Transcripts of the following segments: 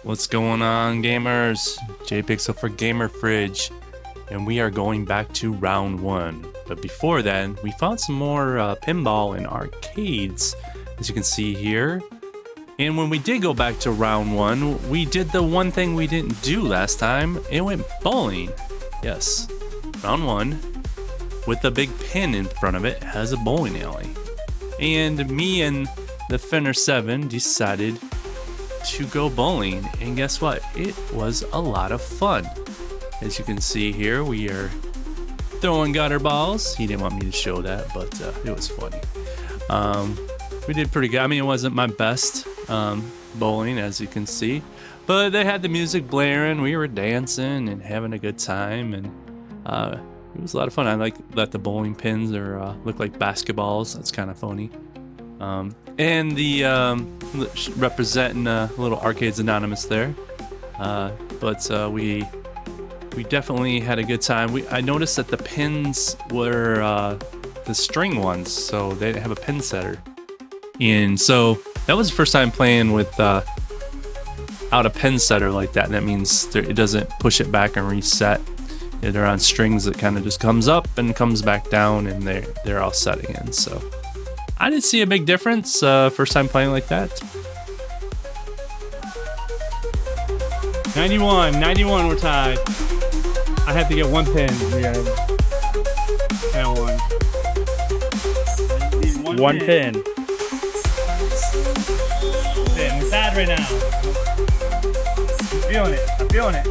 What's going on, gamers? JPixel for Gamer Fridge, and we are going back to round one. But before then, we found some more pinball and arcades, as you can see here. And when we did go back to round one, we did the one thing we didn't do last time. It went bowling. Yes, round one, with a big pin in front of it, has a bowling alley. And me and the Finner 7 decided to go bowling, and guess what? It was a lot of fun. As you can see here, we are throwing gutter balls. He didn't want me to show that, but it was funny. We did pretty good. I mean, it wasn't my best bowling, as you can see, but they had the music blaring. We were dancing and having a good time, and it was a lot of fun. I like that the bowling pins are look like basketballs. That's kind of funny. And the representing little Arcades Anonymous there, but we definitely had a good time. I noticed that the pins were the string ones, so they didn't have a pin setter, and so that was the first time playing with out a pin setter like that. And that means it doesn't push it back and reset. They're on strings that kind of just comes up and comes back down, and they're all set again. So I didn't see a big difference first time playing like that. 91, we're tied. I have to get one pin. Yeah. And one pin. I'm sad right now. I'm feeling it.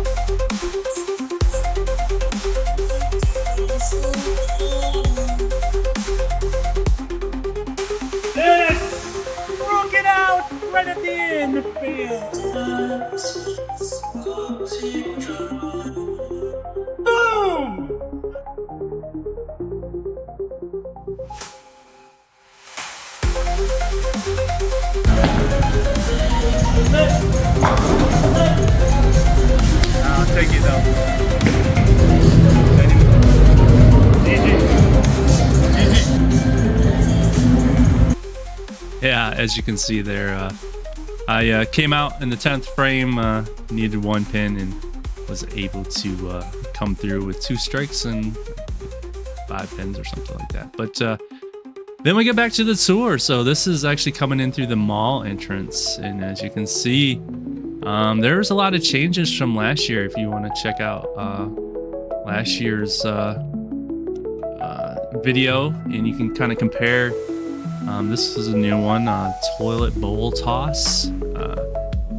Broke it out right at the end. Boom! I'll take it though. Yeah, as you can see there, I came out in the 10th frame, needed one pin, and was able to come through with 2 strikes and 5 pins or something like that. But then we get back to the tour. So this is actually coming in through the mall entrance, and as you can see, there's a lot of changes from last year. If you want to check out last year's video, and you can kind of compare. This is a new one, toilet bowl toss.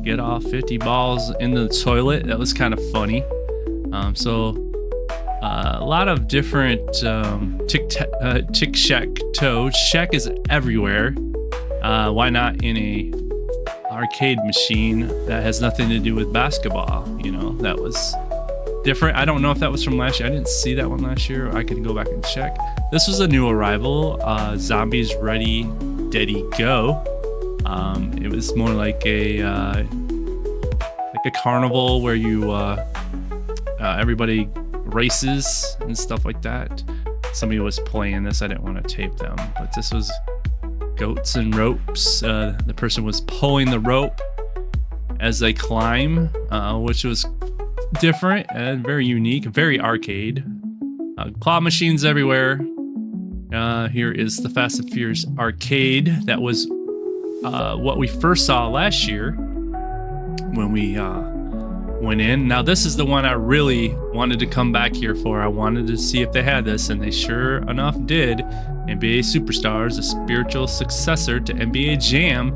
Get off 50 balls in the toilet. That was kind of funny. So a lot of different tic-shack-toe. Shack is everywhere. Why not in a arcade machine that has nothing to do with basketball? You know, that was different. I don't know if that was from last year. I didn't see that one last year. I could go back and check. This was a new arrival. Zombies Ready, Deady, Go. It was more like a carnival where you everybody races and stuff like that. Somebody was playing this. I didn't want to tape them, but this was goats and ropes. The person was pulling the rope as they climb, which was different and very unique, very arcade. Claw machines everywhere. Here is the Fast and Furious arcade. That was what we first saw last year when we went in. Now this is the one I really wanted to come back here for. I wanted to see if they had this, and they sure enough did. NBA Superstars, a spiritual successor to NBA Jam.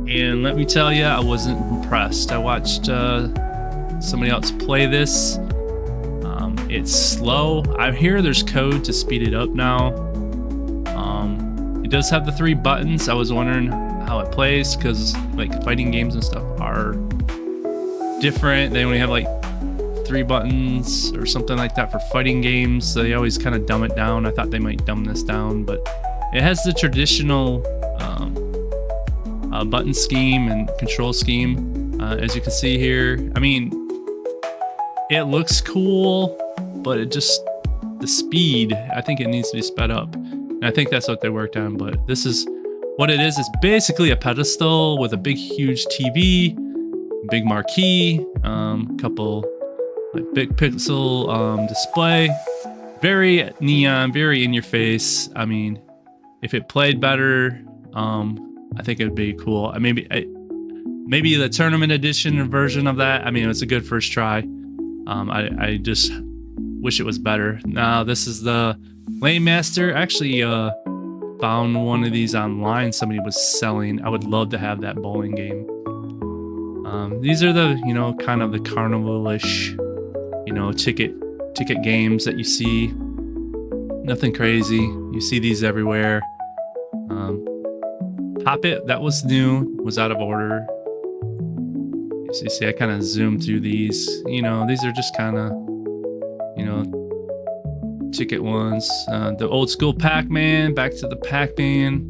And let me tell you, I wasn't impressed. I watched somebody else play this. It's slow. I hear there's code to speed it up now. It does have the 3 buttons. I was wondering how it plays, because like fighting games and stuff are different. They only have like 3 buttons or something like that for fighting games. So they always kind of dumb it down. I thought they might dumb this down, but it has the traditional button scheme and control scheme, as you can see here. I mean, it looks cool, but it just, the speed, I think it needs to be sped up. And I think that's what they worked on, but this is what it is. It's basically a pedestal with a big, huge TV big marquee, couple like big pixel display, very neon, very in your face. I mean, if it played better, I think it'd be cool. Maybe the tournament edition version of that. I mean, it's a good first try. I just wish it was better. Now this is the Lane Master. Actually, found one of these online. Somebody was selling. I would love to have that bowling game. These are the, you know, kind of the carnival-ish, you know, ticket games that you see. Nothing crazy. You see these everywhere. Pop It, that was new, was out of order. So you see, I kind of zoomed through these. You know, these are just kind of, you know, ticket ones. The old school Pac-Man, back to the Pac-Man.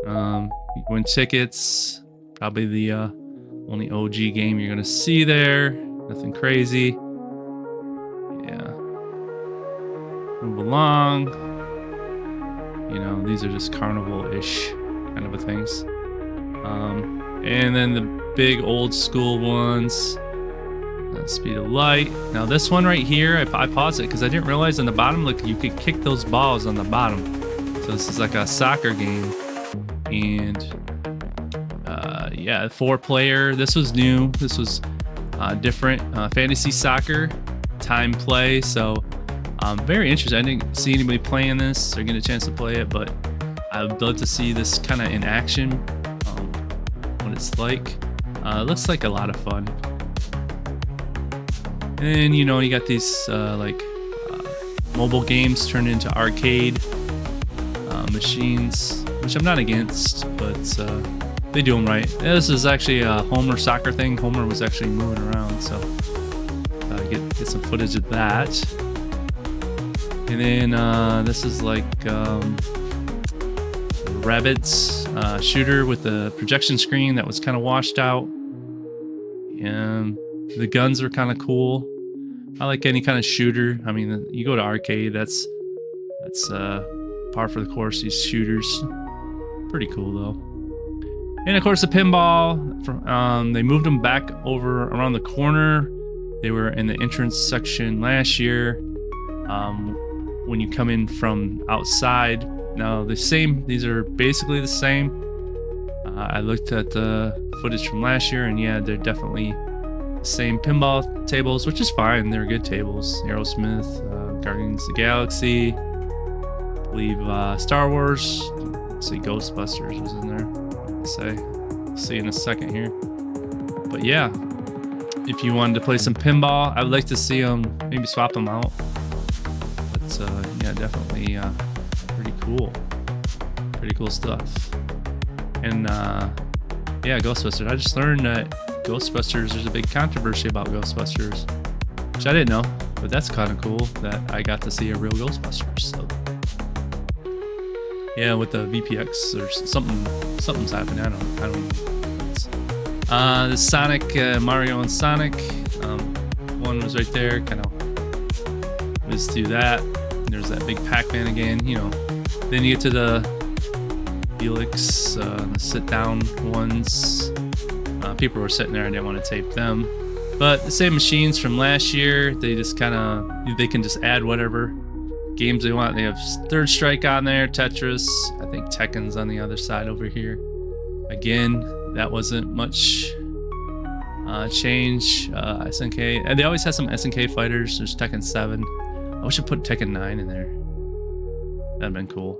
You win tickets. Probably the only OG game you're gonna see there. Nothing crazy. Yeah. Move along. You know, these are just carnival-ish kind of things. And then the big old school ones. Speed of light. Now this one right here, I paused it because I didn't realize on the bottom, look, you could kick those balls on the bottom. So this is like a soccer game. And yeah, 4-player. This was new. This was different. Fantasy soccer, time play. So very interesting. I didn't see anybody playing this or get a chance to play it, but I would love to see this kind of in action. What it's like. It looks like a lot of fun. And you know, you got these mobile games turned into arcade machines, which I'm not against, but they do them right. This is actually a Homer soccer thing. Homer was actually moving around, so get some footage of that. And then this is like Rabbids shooter with the projection screen that was kind of washed out. And the guns are kind of cool. I like any kind of shooter. I mean, you go to arcade, that's par for the course. These shooters, pretty cool though. And of course the pinball. They moved them back over around the corner. They were in the entrance section last year. When you come in from outside, now the same. These are basically the same. I looked at the footage from last year, and yeah, they're definitely the same pinball tables, which is fine. They're good tables. Aerosmith, Guardians of the Galaxy, I believe Star Wars. Let's see, Ghostbusters was in there. Let's say, see in a second here. But yeah, if you wanted to play some pinball, I would like to see them maybe swap them out. But yeah, definitely pretty cool. Pretty cool stuff. And yeah, Ghostbusters. I just learned that Ghostbusters, there's a big controversy about Ghostbusters, which I didn't know, but that's kind of cool that I got to see a real Ghostbusters. So yeah, with the VPX or something's happening. I don't know. The Sonic, Mario and Sonic, one was right there. Kind of whizzed through that. There's that big Pac-Man again. You know, then you get to the Felix, the sit-down ones. People were sitting there. I didn't want to tape them, but the same machines from last year. They just they can just add whatever games they want. They have Third Strike on there, Tetris. I think Tekken's on the other side over here. Again, that wasn't much change. SNK, and they always have some SNK fighters. There's Tekken 7. I wish I put Tekken 9 in there. That'd been cool.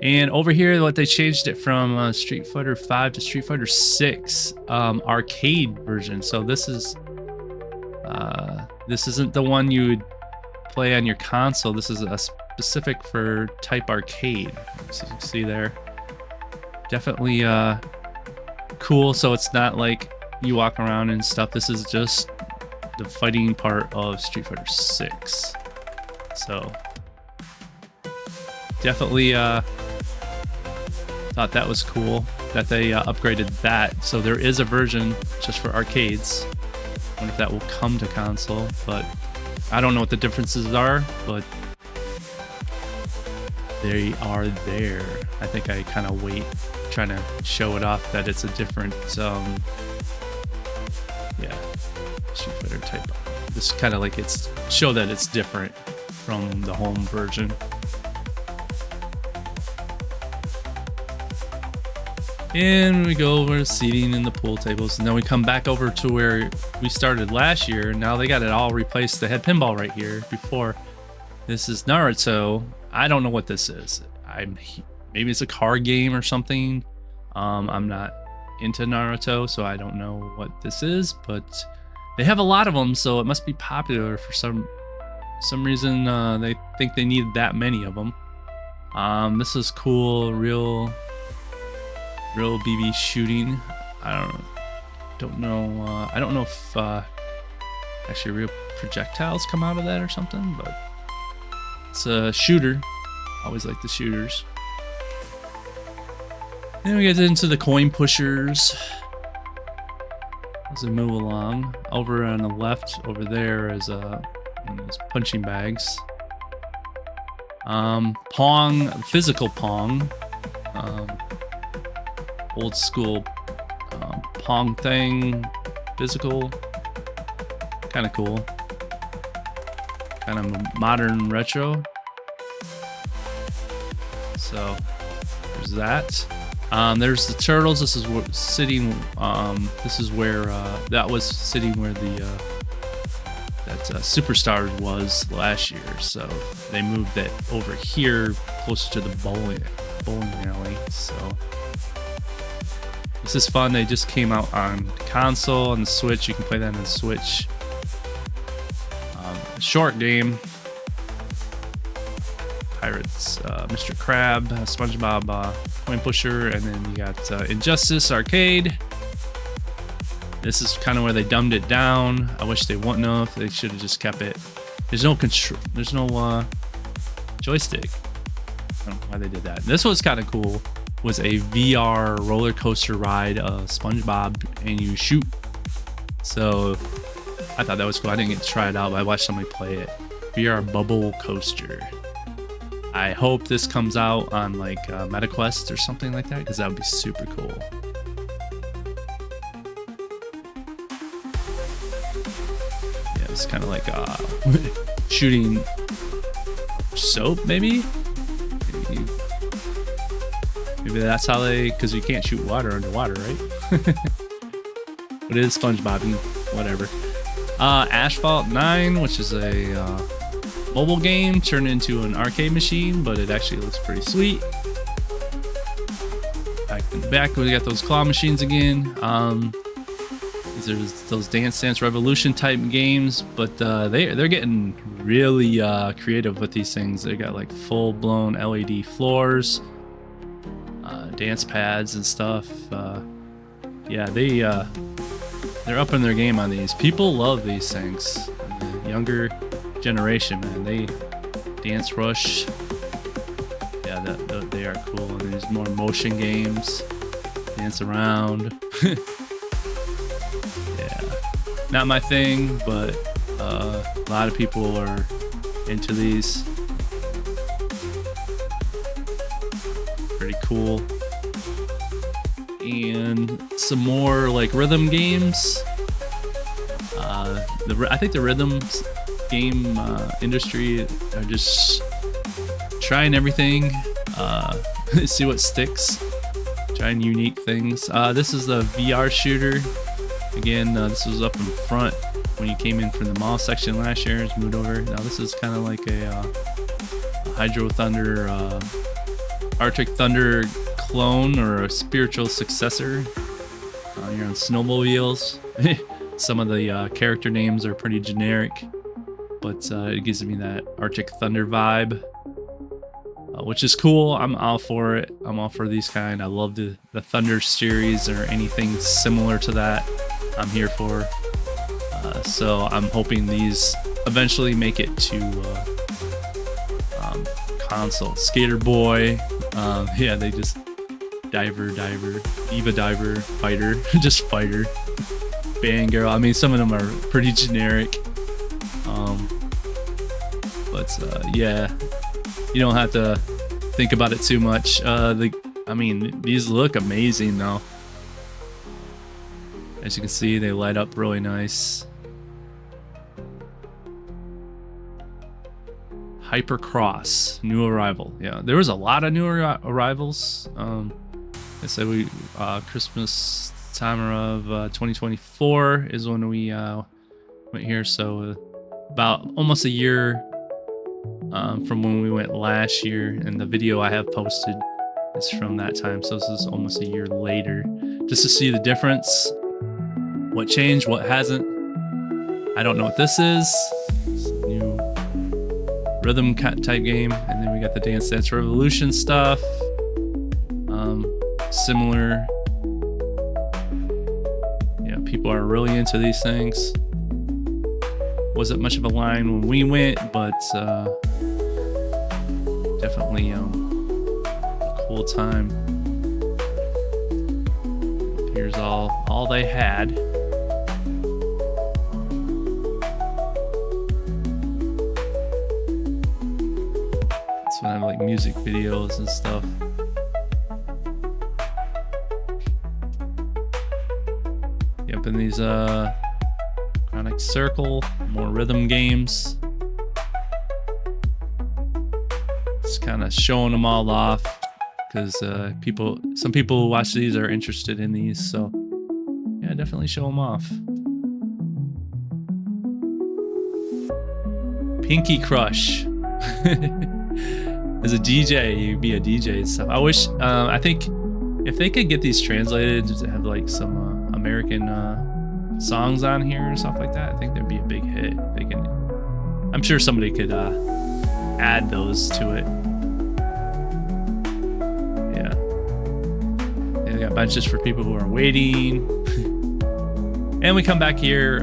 And over here, what they changed it from Street Fighter 5 to Street Fighter 6 arcade version. So this isn't the one you would play on your console. This is a specific for type arcade. So you can see there. Definitely cool. So it's not like you walk around and stuff. This is just the fighting part of Street Fighter 6. So definitely thought that was cool that they upgraded that. So there is a version just for arcades. I wonder if that will come to console, but I don't know what the differences are, but they are there. I think I kind of wait trying to show it off that it's a different, yeah, Street Fighter type. Just kind of like show that it's different from the home version. And we go over seating in the pool tables, and then we come back over to where we started last year. Now they got it all replaced. They had pinball right here before. This is Naruto. I don't know what this is. Maybe it's a card game or something. I'm not into Naruto, so I don't know what this is, but they have a lot of them, so it must be popular for some reason. They think they need that many of them. This is cool. Real BB shooting. I don't know. I don't know if actually real projectiles come out of that or something, but it's a shooter. Always like the shooters. Then we get into the coin pushers. As we move along, over on the left, over there is one of those punching bags. Pong, physical Pong. Old school Pong thing, physical, kind of cool, kind of modern retro. So there's that. There's the turtles. This is sitting. This is where that was sitting where that Superstar was last year. So they moved it over here, closer to the bowling alley. So. This is fun. They just came out on console and the Switch. You can play that on the Switch. Short game. Pirates, Mr. Crab, SpongeBob, Coin Pusher, and then you got Injustice Arcade. This is kind of where they dumbed it down. I wish they wouldn't have. They should have just kept it. There's no control. There's no joystick. I don't know why they did that. This was kind of cool. Was a VR roller coaster ride of SpongeBob, and you shoot. So I thought that was cool. I didn't get to try it out, but I watched somebody play it. VR bubble coaster. I hope this comes out on like MetaQuest or something like that, because that would be super cool. Yeah, it's kind of like shooting soap, maybe. Maybe that's how because you can't shoot water underwater, right? But it is SpongeBob and whatever. Asphalt 9, which is a mobile game turned into an arcade machine, but it actually looks pretty sweet. Back in the back, we got those claw machines again. There's those Dance Revolution type games, but they're getting really creative with these things. They got like full-blown LED floors. Dance pads and stuff. Yeah, they're upping their game on these. People love these things. The younger generation, man, they Dance Rush. Yeah, they are cool. And there's more motion games. Dance around. Yeah, not my thing, but a lot of people are into these. Pretty cool. And some more like rhythm games. I think the rhythm game industry are just trying everything, see what sticks, trying unique things. This is the VR shooter. Again, this was up in front when you came in from the mall section last year. It's moved over. Now this is kind of like a Hydro Thunder, Arctic Thunder clone or a spiritual successor. You're on snowmobiles. Some of the character names are pretty generic, but it gives me that Arctic Thunder vibe, which is cool. I'm all for it. I'm all for these kind. I love the Thunder series or anything similar to that. I'm here for. So I'm hoping these eventually make it to console. Skater Boy. Yeah, they just Diver, Eva Diver, Fighter, just Fighter, Band Girl. I mean, some of them are pretty generic. But yeah, you don't have to think about it too much. I I mean, these look amazing though. As you can see, they light up really nice. Hypercross, new arrival. Yeah, there was a lot of new arrivals. I said we Christmas time of 2024 is when we went here, so about almost a year from when we went last year, and the video I have posted is from that time, so this is almost a year later, just to see the difference, what changed, what hasn't. I don't know what this is. It's a new rhythm type game, and then we got the Dance Dance Revolution stuff. Similar. Yeah, people are really into these things. Wasn't much of a line when we went, but definitely a cool time. Here's all they had. So I have like music videos and stuff. Yep, and these Chronic Circle, more rhythm games. Just kind of showing them all off because some people who watch these are interested in these, so yeah, definitely show them off. Pinky Crush. As a DJ, you'd be a DJ and stuff. I wish, I think if they could get these translated to have like some American songs on here and stuff like that, I think that'd be a big hit. They can, I'm sure somebody could add those to it. Yeah. They got bunches for people who are waiting. And we come back here.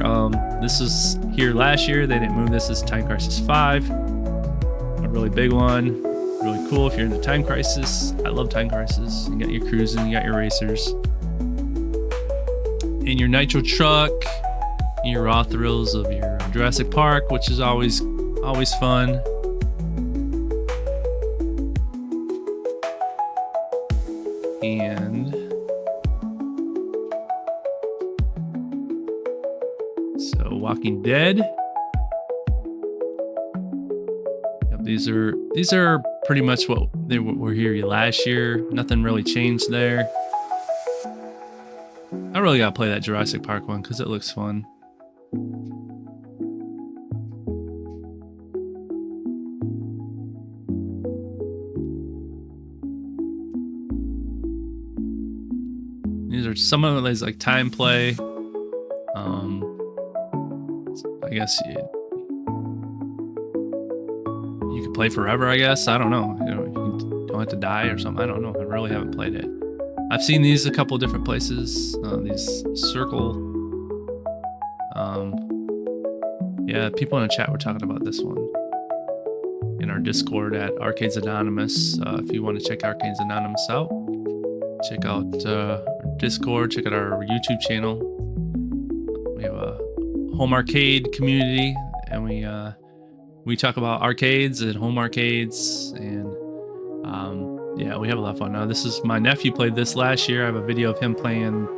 This is here last year. They didn't move this. This is Time Crisis 5. A really big one. Really cool if you're into Time Crisis. I love Time Crisis. You got your cruising, you got your racers. And your nitro truck, your raw thrills of your Jurassic Park, which is always fun. And so Walking Dead. Yep, these are pretty much what they were here last year. Nothing really changed there. I really gotta play that Jurassic Park one because it looks fun. These are some of these like time play. I guess you can play forever. I guess, I don't know. You don't have to die or something. I don't know. I really haven't played it. I've seen these a couple different places. These circle. Yeah, people in the chat were talking about this one in our Discord at Arcades Anonymous. If you want to check Arcades Anonymous out, check out our Discord. Check out our YouTube channel. We have a home arcade community, and we talk about arcades and home arcades, and yeah, we have a lot of fun. Now, this is my nephew played this last year. I have a video of him playing.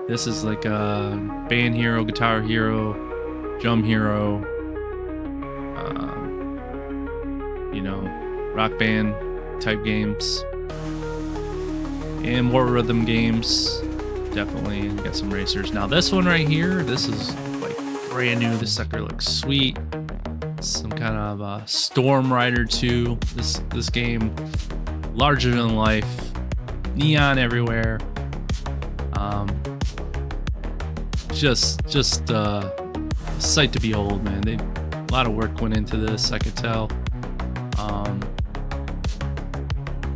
This is like a band hero, guitar hero, drum hero, you know, rock band type games, and more rhythm games. Definitely, and got some racers. Now, this one right here, this is like brand new. This sucker looks sweet. Some kind of Storm Rider 2. This game. Larger than life, neon everywhere. Just a sight to behold, man. A lot of work went into this, I could tell.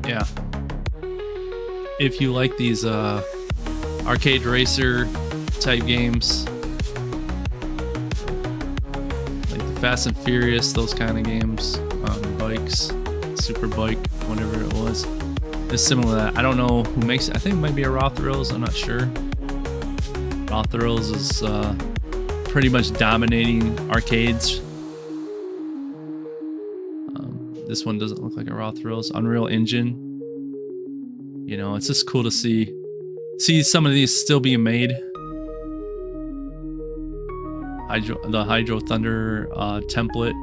Yeah. If you like these arcade racer type games, like the Fast and Furious, those kind of games, bikes, Super Bike, whatever it was, it's similar to that. I don't know who makes it. I think it might be a Raw Thrills. I'm not sure. Raw Thrills is pretty much dominating arcades. This one doesn't look like a Raw Thrills. Unreal Engine. You know, it's just cool to see some of these still being made. The Hydro Thunder template,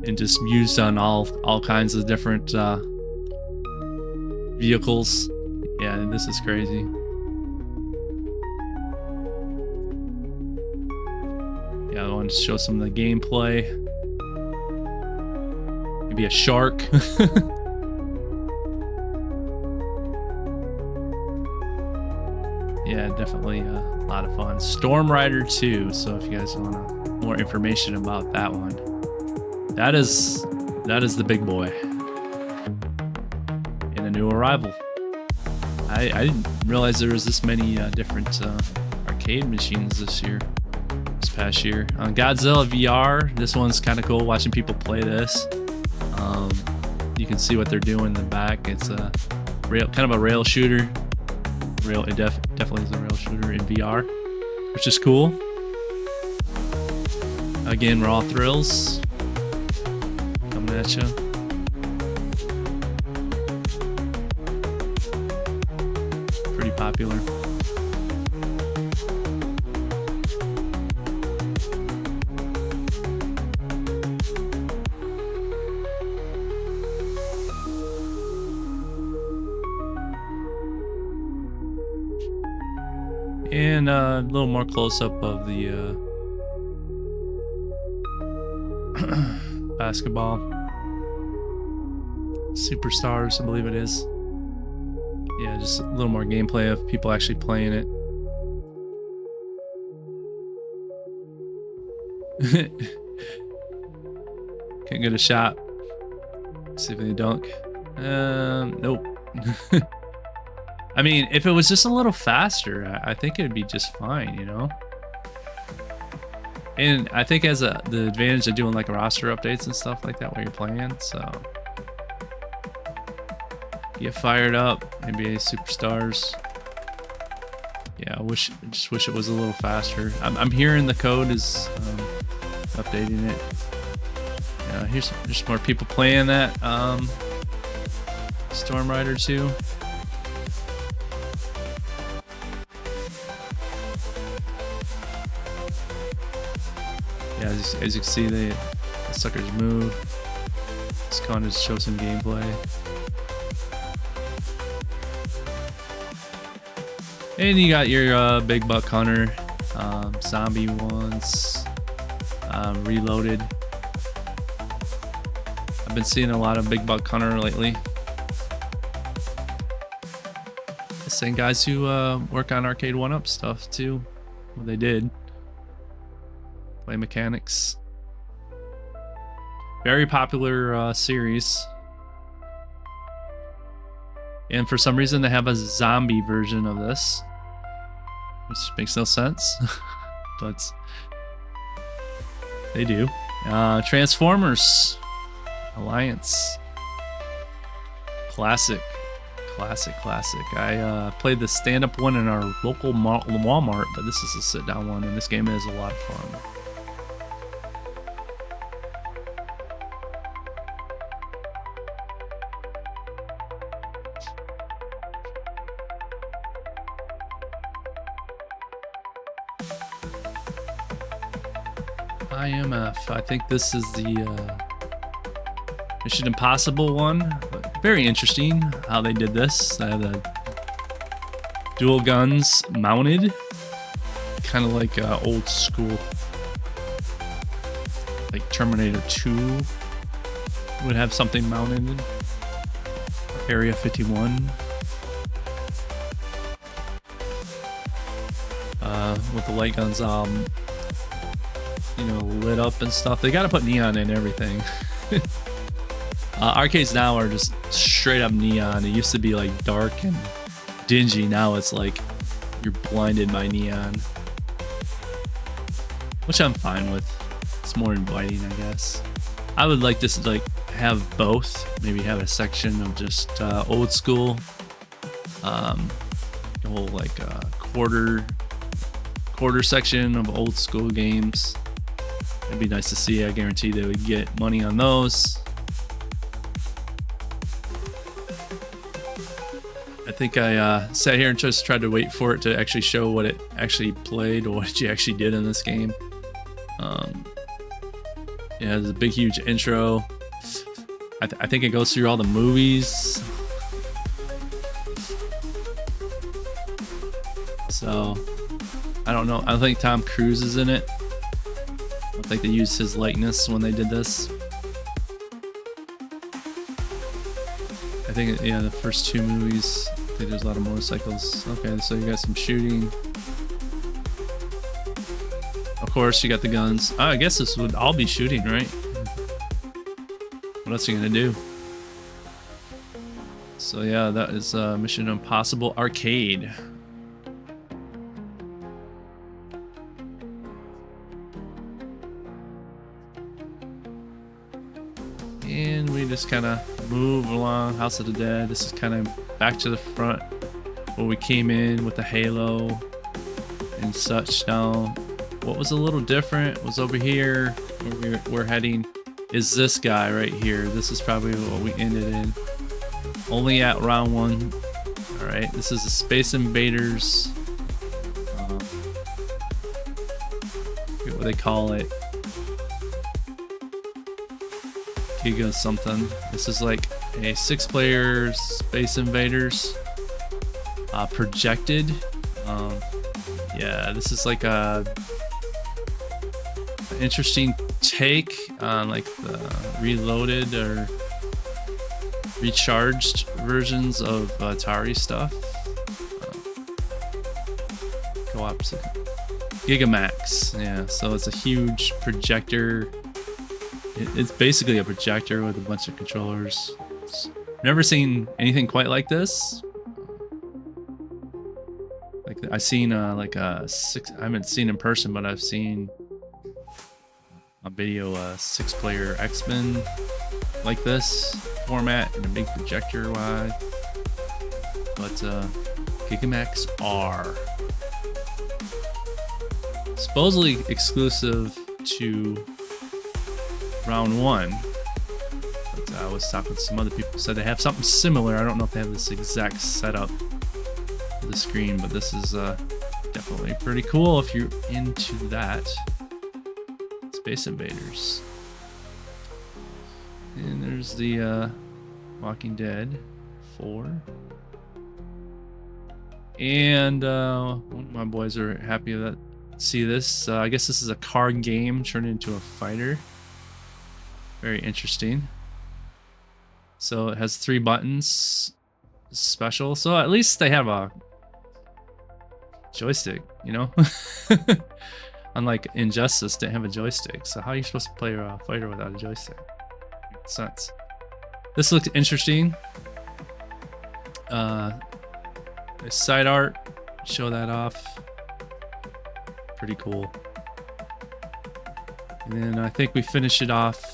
and just used on all kinds of different vehicles. Yeah, this is crazy. Yeah, I want to show some of the gameplay. Maybe a shark. Yeah, definitely a lot of fun. Storm Rider 2. So if you guys want more information about that one, that is the big boy and a new arrival. I didn't realize there was this many different arcade machines this past year. Godzilla VR. This one's kind of cool. Watching people play this. You can see what they're doing in the back. It's a kind of a rail shooter. It definitely is a rail shooter in VR, which is cool. Again, raw thrills coming at you. Pretty popular. And a little more close-up of the basketball superstars, I believe it is. Yeah, just a little more gameplay of people actually playing it. Can't get a shot. See if they dunk. Nope. I mean, if it was just a little faster, I think it'd be just fine, you know? And I think as the advantage of doing like roster updates and stuff like that while you're playing, so get fired up, NBA superstars. Yeah, I just wish it was a little faster. I'm hearing the code is updating it. Yeah, here's just more people playing that Storm Rider 2. Yeah, as you can see, the suckers move. Just kind of show some gameplay. And you got your Big Buck Hunter, zombie ones, Reloaded. I've been seeing a lot of Big Buck Hunter lately. The same guys who work on Arcade 1-Up stuff too. Well, they did. Play mechanics. Very popular series. And for some reason they have a zombie version of this, which makes no sense, but they do. Transformers Alliance. Classic. I played the stand-up one in our local Walmart, but this is a sit-down one, and this game is a lot of fun. IMF. I think this is the Mission Impossible one. Very interesting how they did this. They have the dual guns mounted, kind of like old school, like Terminator 2 would have something mounted. Area 51. With the light guns, you know, lit up and stuff. They got to put neon in everything. Arcades now are just straight up neon. It used to be like dark and dingy. Now it's like you're blinded by neon, which I'm fine with. It's more inviting, I guess. I would like this to like have both. Maybe have a section of just old school, a whole like quarter section of old school games. It'd be nice to see. I guarantee they would get money on those. think I sat here and just tried to wait for it to actually show what it actually played or what you actually did in this game. Yeah, there's a big, huge intro. I think it goes through all the movies. So, I don't know. I don't think Tom Cruise is in it. I don't think they used his likeness when they did this. I think, yeah, the first two movies, I think there's a lot of motorcycles. Okay, so you got some shooting. Of course, you got the guns. Oh, I guess this would all be shooting, right? What else are you gonna do? So yeah, that is Mission Impossible Arcade. And we just kind of move along. House of the Dead. This is kind of back to the front where we came in with the halo and such. Now, what was a little different was over here where we're heading is this guy right here. This is probably what we ended in. Only at round 1. All right, this is the Space Invaders. Forget what they call it. Giga something. This is like a 6-player Space Invaders projected. Yeah, this is like an interesting take on like the reloaded or recharged versions of Atari stuff. Go opposite. Gigamax. Yeah, so it's a huge projector. It's basically a projector with a bunch of controllers. Never seen anything quite like this. Like I've seen like a 6. I haven't seen in person, but I've seen a video 6-player X-Men like this format and a big projector wide. But Gigamax R. Supposedly exclusive to round 1. But I was talking to some other people who said they have something similar. I don't know if they have this exact setup for the screen, but this is definitely pretty cool if you're into that. Space Invaders. And there's the Walking Dead 4. And one of my boys are happy that see this. I guess this is a card game turned into a fighter. Very interesting. So it has 3 buttons. Special. So at least they have a joystick, you know? Unlike Injustice, didn't have a joystick. So how are you supposed to play a fighter without a joystick? Makes sense. This looks interesting. Side art, show that off. Pretty cool. And then I think we finish it off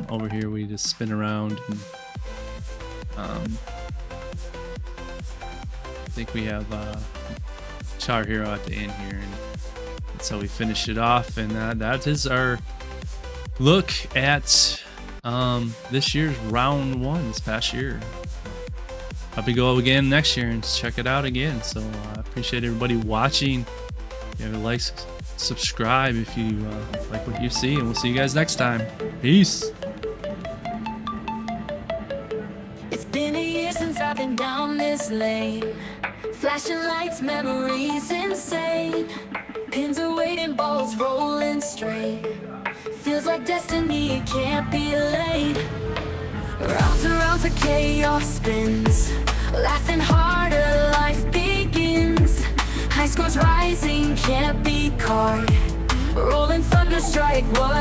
over here. We just spin around. And, I think we have Char Hero at the end here. And that's how we finish it off. And that is our look at this year's round 1 this past year. Probably go again next year and check it out again. So I appreciate everybody watching. If you have a like, subscribe if you like what you see, and we'll see you guys next time. Peace. It's been a year since I've been down this lane. Flashing lights, memories insane. Pins are waiting, balls rolling straight. Feels like destiny, it can't be late. Rounds and rounds of chaos spins. Laughing harder, life begins. High scores rising, can't be caught. Rolling thunder strike, what